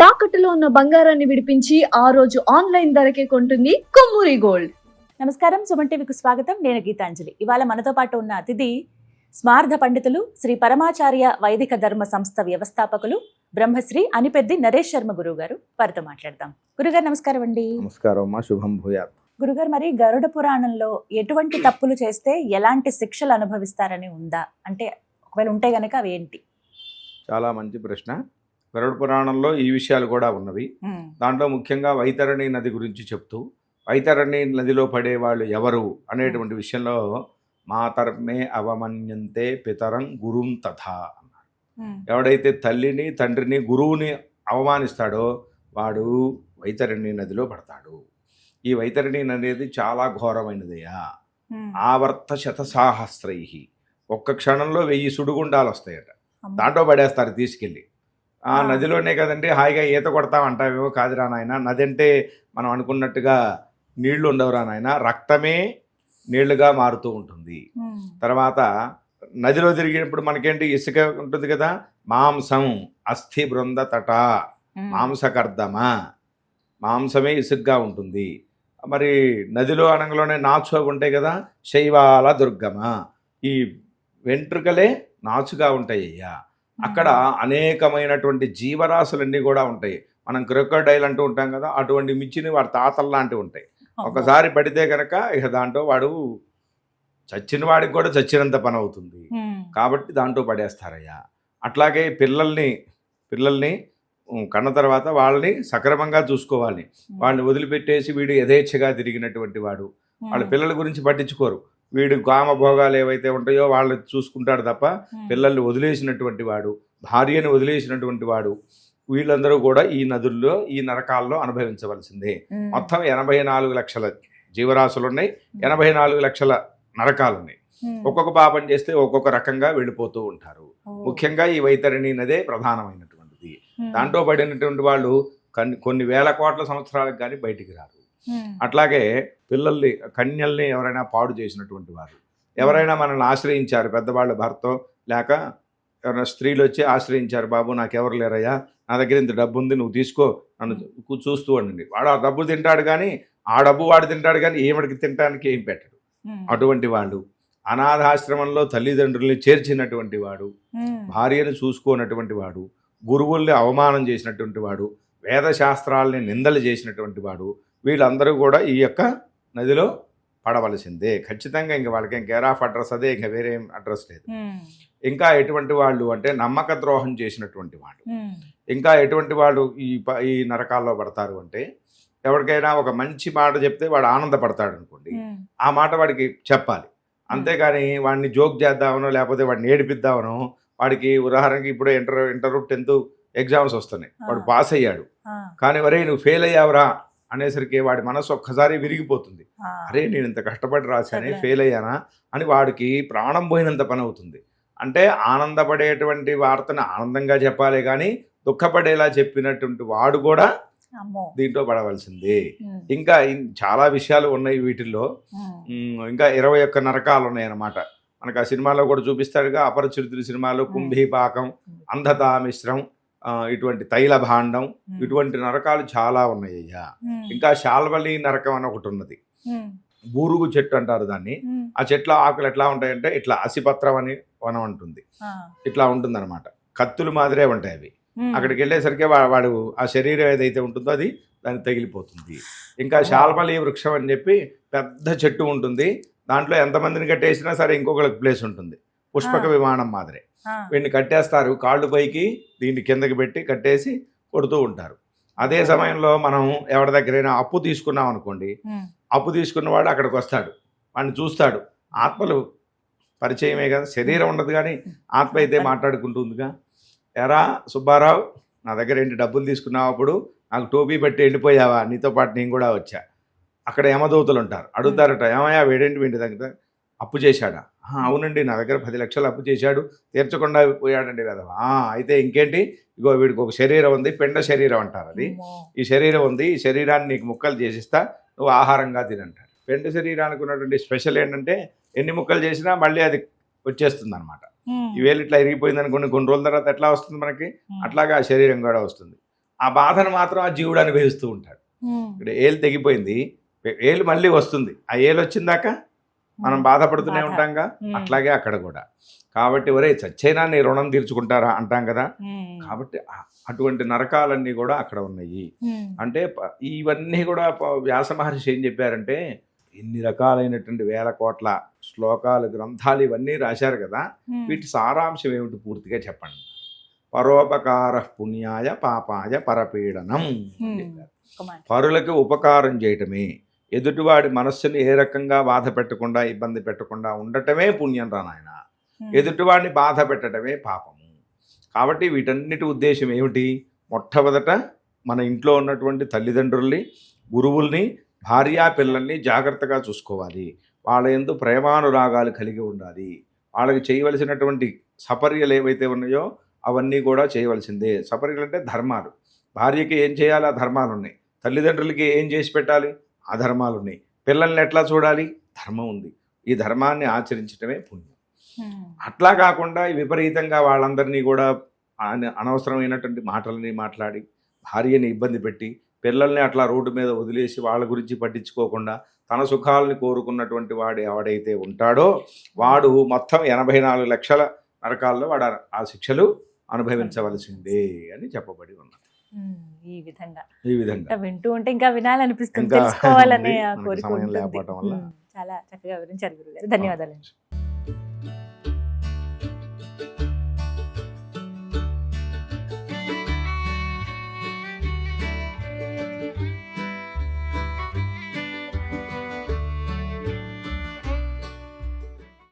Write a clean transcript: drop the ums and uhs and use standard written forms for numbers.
తాకట్టులో ఉన్న బంగారాన్ని విడిపించి ఆ రోజు ఆన్లైన్ ధరకే కొంటుంది కొమ్మూరి గోల్డ్. నమస్కారం, సుమన్ టీవీకి స్వాగతం. నేను గీతాంజలి. ఇవాళ మనతో పాటు ఉన్న అతిథి స్మార్థ పండితులు, శ్రీ పరమాచార్య వైదిక ధర్మ సంస్థ వ్యవస్థాపకులు బ్రహ్మశ్రీ అనిపెద్ది నరేష్ శర్మ గురువు గారు. వారితో మాట్లాడదాం. గురుగారు నమస్కారం అండి. నమస్కారం అమ్మా, శుభం భూయాత్. గురుగారు, మరి గరుడ పురాణంలో ఎటువంటి తప్పులు చేస్తే ఎలాంటి శిక్షలు అనుభవిస్తారని ఉందా? అంటే ఒకవేళ ఉంటే గనక అవి ఏంటి? చాలా మంచి ప్రశ్న. గరుడ పురాణంలో ఈ విషయాలు కూడా ఉన్నవి. దాంట్లో ముఖ్యంగా వైతరణి నది గురించి చెప్తూ, వైతరణి నదిలో పడే వాళ్ళు ఎవరు అనేటువంటి విషయంలో మాతర్మే అవమన్యంతే పితరం గురుం తథా అన్నారు. ఎవడైతే తల్లిని, తండ్రిని, గురువుని అవమానిస్తాడో వాడు వైతరణి నదిలో పడతాడు. ఈ వైతరణి నది చాలా ఘోరమైనదయ్యా. ఆవర్త శతసాహస్రై, ఒక్క క్షణంలో 1000 సుడిగుండాలు వస్తాయట. దాంట్లో పడేస్తారు తీసుకెళ్ళి. ఆ నదిలోనే కదండి హాయిగా ఈత కొడతామంటావేమో. కాదురా నాయన, నది అంటే మనం అనుకున్నట్టుగా నీళ్లు ఉండవురా నాయన, రక్తమే నీళ్లుగా మారుతూ ఉంటుంది. తర్వాత నదిలో తిరిగినప్పుడు మనకేంటి, ఇసుక ఉంటుంది కదా, మాంసం అస్థి బృంద తట, మాంసకర్దమ, మాంసమే ఇసుకగా ఉంటుంది. మరి నదిలో అనంగలోనే నాచు ఉంటాయి కదా, శైవాల దుర్గమ, ఈ వెంట్రుకలే నాచుగా ఉంటాయి అయ్యా. అక్కడ అనేకమైనటువంటి జీవరాశులన్నీ కూడా ఉంటాయి. మనం క్రొకోడైల్ అంటూ ఉంటాం కదా, అటువంటి మించిని వాడి తాతలు లాంటివి ఉంటాయి. ఒకసారి పడితే కనుక ఇక దాంట్లో వాడు చచ్చిన వాడికి కూడా చచ్చినంత పని అవుతుంది. కాబట్టి దాంట్లో పడేస్తారయ్యా. అట్లాగే పిల్లల్ని కన్న తర్వాత వాళ్ళని సక్రమంగా చూసుకోవాలి. వాళ్ళని వదిలిపెట్టేసి వీడు యథేచ్ఛగా తిరిగినటువంటి వాడు, వాళ్ళ పిల్లల గురించి పట్టించుకోరు. వీడు కామభోగాలు ఏవైతే ఉంటాయో వాళ్ళు చూసుకుంటాడు తప్ప పిల్లల్ని వదిలేసినటువంటి వాడు, భార్యను వదిలేసినటువంటి వాడు, వీళ్ళందరూ కూడా ఈ నదుల్లో, ఈ నరకాల్లో అనుభవించవలసిందే. మొత్తం 84 లక్షల జీవరాశులు ఉన్నాయి, 84 లక్షల నరకాలు ఉన్నాయి. ఒక్కొక్క పాపం చేస్తే ఒక్కొక్క రకంగా వెళ్ళిపోతూ ఉంటారు. ముఖ్యంగా ఈ వైతరణి నదే ప్రధానమైనటువంటిది. దాంట్లో పడినటువంటి వాళ్ళు కొన్ని వేల కోట్ల సంవత్సరాలకు కానీ బయటికి రారు. అట్లాగే పిల్లల్ని, కన్యల్ని ఎవరైనా పాడు చేసినటువంటి వారు, ఎవరైనా మనల్ని ఆశ్రయించారు, పెద్దవాళ్ళ భర్తో లేక ఎవరైనా స్త్రీలు వచ్చి ఆశ్రయించారు, బాబు నాకెవరు లేరయ్యా, నా దగ్గర ఇంత డబ్బు ఉంది, నువ్వు తీసుకో, నన్ను చూస్తూ ఉండండి. వాడు ఆ డబ్బు తింటాడు కానీ, ఆ డబ్బు వాడు తింటాడు కానీ ఏమిడికి తినడానికి ఏం పెట్టడు. అటువంటి వాళ్ళు, అనాథాశ్రమంలో తల్లిదండ్రుల్ని చేర్చినటువంటి వాడు, భార్యను చూసుకోనటువంటి వాడు, గురువుల్ని అవమానం చేసినటువంటి వాడు, వేదశాస్త్రాలని నిందలు చేసినటువంటి వాడు, వీళ్ళందరూ కూడా ఈ యొక్క నదిలో పడవలసిందే ఖచ్చితంగా. ఇంకా వాళ్ళకి కేర్ ఆఫ్ అడ్రస్ అదే, ఇంకా వేరే అడ్రస్ లేదు. ఇంకా ఎటువంటి వాళ్ళు అంటే నమ్మక ద్రోహం చేసినటువంటి వాళ్ళు. ఇంకా ఎటువంటి వాళ్ళు ఈ నరకాల్లో పడతారు అంటే, ఎవరికైనా ఒక మంచి మాట చెప్తే వాడు ఆనందపడతాడు అనుకోండి, ఆ మాట వాడికి చెప్పాలి. అంతేగాని వాడిని జోక్ చేద్దామనో లేకపోతే వాడిని ఏడిపిద్దామనో, వాడికి ఉదాహరణకి ఇప్పుడు ఇంటర్ 10th ఎగ్జామ్స్ వస్తున్నాయి, వాడు పాస్ అయ్యాడు కానీ వరే నువ్వు ఫెయిల్ అయ్యావురా అనేసరికి వాడి మనసు ఒక్కసారి విరిగిపోతుంది. అరే నేను ఇంత కష్టపడి రాశానే, ఫెయిల్ అయ్యానా అని వాడికి ప్రాణం పోయినంత పని అవుతుంది. అంటే ఆనందపడేటువంటి వార్తను ఆనందంగా చెప్పాలి కానీ దుఃఖపడేలా చెప్పినటువంటి వాడు కూడా దీంట్లో పడవలసిందే. ఇంకా చాలా విషయాలు ఉన్నాయి వీటిల్లో. ఇంకా 21 నరకాలు ఉన్నాయన్నమాట. మనకు ఆ సినిమాలో కూడా చూపిస్తాడుగా, అపరిచితుడి సినిమాలో కుంభీపాకం, అంధతా మిశ్రం, ఇటువంటి తైల భాండం, ఇటువంటి నరకాలు చాలా ఉన్నాయ్యా. ఇంకా శాల్వలి నరకం అని ఒకటి ఉన్నది. బూరుగు చెట్టు అంటారు దాన్ని. ఆ చెట్ల ఆకులు ఎట్లా ఉంటాయంటే ఇట్లా అసిపత్రం అని వనం ఉంటుంది, ఇట్లా ఉంటుంది అనమాట. కత్తులు మాదిరే ఉంటాయి అవి. అక్కడికి వెళ్ళేసరికి వాడు ఆ శరీరం ఏదైతే ఉంటుందో అది దానికి తగిలిపోతుంది. ఇంకా శాల్వలి వృక్షం అని చెప్పి పెద్ద చెట్టు ఉంటుంది. దాంట్లో ఎంతమందిని కట్టేసినా సరే ఇంకొకరికి ప్లేస్ ఉంటుంది, పుష్పక విమానం మాదిరే. వీడిని కట్టేస్తారు, కాళ్ళు పైకి దీన్ని కిందకి పెట్టి కట్టేసి కొడుతూ ఉంటారు. అదే సమయంలో మనం ఎవరి దగ్గరైనా అప్పు తీసుకున్నాం అనుకోండి, అప్పు తీసుకున్నవాడు అక్కడికి వస్తాడు, వాడిని చూస్తాడు. ఆత్మలు పరిచయమే కదా, శరీరం ఉండదు కానీ ఆత్మ అయితే మాట్లాడుకుంటుందిగా. ఎరా సుబ్బారావు, నా దగ్గర ఏంటి డబ్బులు తీసుకున్నావు, అప్పుడు నాకు టోపీ పెట్టి వెళ్ళిపోయావా, నీతో పాటు నేను కూడా వచ్చా. అక్కడ యమదూతలు ఉంటారు, అడుగుతారట, ఏమయ్యా వీడేంటి వీడి దగ్గర అప్పు చేశాడా? అవునండి, నా దగ్గర 10 లక్షలు అప్పు చేశాడు, తీర్చకుండా పోయాడండి కదా. అయితే ఇంకేంటి, ఇగో వీడికి ఒక శరీరం ఉంది, పిండ శరీరం అంటారు అది. ఈ శరీరం ఉంది, ఈ శరీరాన్ని నీకు ముక్కలు చేసిస్తా, నువ్వు ఆహారంగా తినంటాడు. పిండ శరీరానికి ఉన్నటువంటి స్పెషల్ ఏంటంటే ఎన్ని ముక్కలు చేసినా మళ్ళీ అది వచ్చేస్తుంది అనమాట. ఈ వేలు ఇట్లా ఇరిగిపోయింది అనుకోండి, కొన్ని రోజుల తర్వాత ఎట్లా వస్తుంది మనకి, అట్లాగా ఆ శరీరం కూడా వస్తుంది. ఆ బాధను మాత్రం ఆ జీవుడు అనుభవిస్తూ ఉంటాడు. ఇక్కడ ఏలు తెగిపోయింది, ఏలు మళ్ళీ వస్తుంది, ఆ ఏలు వచ్చిందాక మనం బాధపడుతూనే ఉంటాంగా. అట్లాగే అక్కడ కూడా. కాబట్టి ఒరే చచ్చైనా నీ రుణం తీర్చుకుంటారా అంటాం కదా. కాబట్టి అటువంటి నరకాలన్నీ కూడా అక్కడ ఉన్నాయి. అంటే ఇవన్నీ కూడా వ్యాస మహర్షి ఏం చెప్పారంటే, ఇన్ని రకాలైనటువంటి వేల కోట్ల శ్లోకాలు, గ్రంథాలు ఇవన్నీ రాశారు కదా, వీటి సారాంశం ఏమిటి పూర్తిగా చెప్పండి. పరోపకార పుణ్యాయ పాపాయ పరపీడనం. పరులకు ఉపకారం చేయటమే, ఎదుటివాడి మనస్సుని ఏ రకంగా బాధ పెట్టకుండా ఇబ్బంది పెట్టకుండా ఉండటమే పుణ్యం రా నాయన. ఎదుటివాడిని బాధ పెట్టడమే పాపము. కాబట్టి వీటన్నిటి ఉద్దేశం ఏమిటి? మొట్టమొదట మన ఇంట్లో ఉన్నటువంటి తల్లిదండ్రుల్ని, గురువుల్ని, భార్యా పిల్లల్ని జాగ్రత్తగా చూసుకోవాలి. వాళ్ళ యందు ప్రేమానురాగాలు కలిగి ఉండాలి. వాళ్ళకి చేయవలసినటువంటి సపర్యలు ఏవైతే ఉన్నాయో అవన్నీ కూడా చేయవలసిందే. సపర్యలు అంటే ధర్మాలు. భార్యకి ఏం చేయాలి? ఆ ధర్మాలు ఉన్నాయి. తల్లిదండ్రులకి ఏం చేసి పెట్టాలి? ఆ ధర్మాలు ఉన్నాయి. పిల్లల్ని ఎట్లా చూడాలి? ధర్మం ఉంది. ఈ ధర్మాన్ని ఆచరించడమే పుణ్యం. అట్లా కాకుండా విపరీతంగా వాళ్ళందరినీ కూడా అనవసరమైనటువంటి మాటలని మాట్లాడి, భార్యని ఇబ్బంది పెట్టి, పిల్లల్ని అట్లా రోడ్డు మీద వదిలేసి వాళ్ళ గురించి పట్టించుకోకుండా తన సుఖాలని కోరుకున్నటువంటి వాడు ఎవడైతే ఉంటాడో వాడు మొత్తం 84 లక్షల నరకాల్లో వాడు ఆ శిక్షలు అనుభవించవలసిందే అని చెప్పబడి ఉన్నది. ఈ విధంగా వింటూ ఉంటే ఇంకా వినాలనిపిస్తుంది, తెలుసుకోవాలనే కోరిక ఉంటుంది. చాలా చక్కగా వివరించారు గురుగారు. ధన్యవాదాలు.